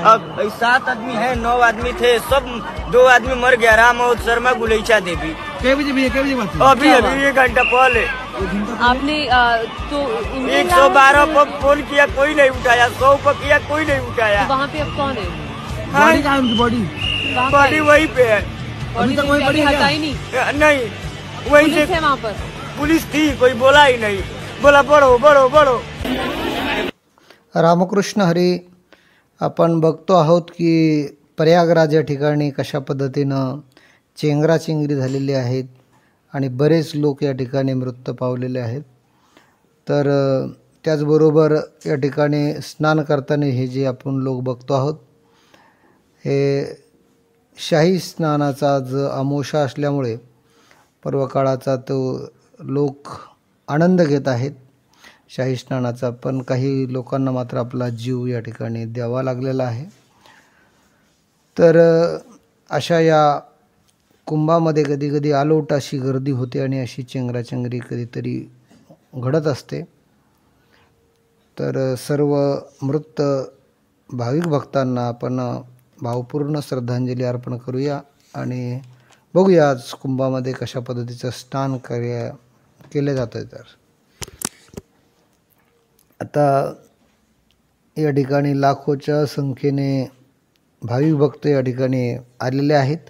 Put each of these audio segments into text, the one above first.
अब 7 आदमी है, 9 आदमी थे, सब 2 आदमी मर गया, राम और शर्मा गुलेचा देवी। क्या बजे बात है? अभी 1 घंटा पहले आपने तो 112 पर फोन किया, कोई नहीं उठाया, 100 पर किया, कोई नहीं उठाया। तो वहाँ पे अब कौन है? बॉडी कहाँ है उनकी बॉडी? बॉडी वहीं पे है। अभी तक वहीं पड़ी है क्या? हटाई नहीं? नहीं, वहीं से पुलिस है वहाँ पर? पुलिस थी, कोई बोला ही नहीं, बोला बढ़ो बढ़ो बढ़ो। रामकृष्ण हरी, आपण बघतो आहोत की प्रयागराज या ठिकाणी कशा पद्धतीनं चेंगराचेंगरी झालेली आहेत आणि बरेच लोक या ठिकाणी मृत्यू पावलेले आहेत। तर त्याचबरोबर या ठिकाणी स्नान करताना हे जे आपण लोक बघतो आहोत, हे शाही स्नानाचा आज अमावस्या असल्यामुळे पर्वकाळाचा तो लोक आनंद घेत आहेत शाही स्नानाचा, पण काही लोकांना मात्र आपला जीव या ठिकाणी द्यावा लागलेला आहे। तर अशा या कुंभामध्ये कधी आलोट अशी गर्दी होते आणि अशी चेंगराचेंगरी कधीतरी घडत असते। तर सर्व मृत भाविक भक्तांना आपण भावपूर्ण श्रद्धांजली अर्पण करूया आणि बघूया आज कुंभामध्ये कशा पद्धतीचं स्नान केले जातं। तर आता या ठिकाणी लाखोच्या संख्येने भाविक भक्त या ठिकाणी आलेले आहेत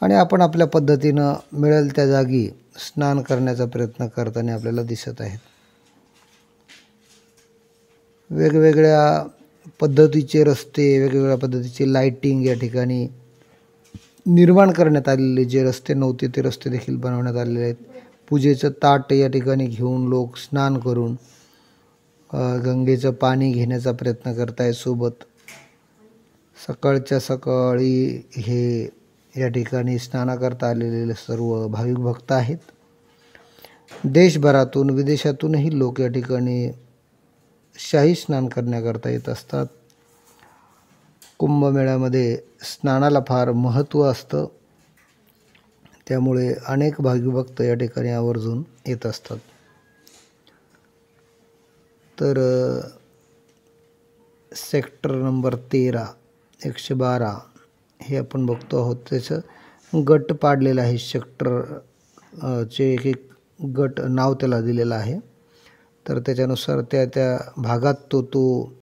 आणि आपण आपल्या पद्धतीनं मिळेल त्या जागी स्नान करण्याचा प्रयत्न करताना आपल्याला दिसत आहेत। वेगवेगळ्या पद्धतीचे रस्ते, वेगवेगळ्या पद्धतीचे लाइटिंग या ठिकाणी निर्माण करण्यात आलेले, जे रस्ते नव्हते ते रस्ते देखील बनवण्यात आलेले आहेत। पूजेचं ताट या ठिकाणी घेऊन लोक स्नान करून गंगेचं पाणी घेण्याचा प्रयत्न करत आहेत। सोबत सकाळच्या सकाळी हे या ठिकाणी स्नानाकरता आलेले सर्व भाविक भक्त आहेत। देशभरातून विदेशातूनही लोक या ठिकाणी शाही स्नान करण्याकरता येत असतात। कुंभमेळ्यामध्ये स्नानाला फार महत्त्व असतं, त्यामुळे अनेक भाविक भक्त या ठिकाणी आवर्जून येत असतात। तर सेक्टर नंबर 13 112 हे आपण बघतो आहोत, त्याचं गट पाडलेलं आहे। सेक्टर चे एक गट नाव त्याला दिलेलं आहे। तर त्याच्यानुसार त्या भागात तो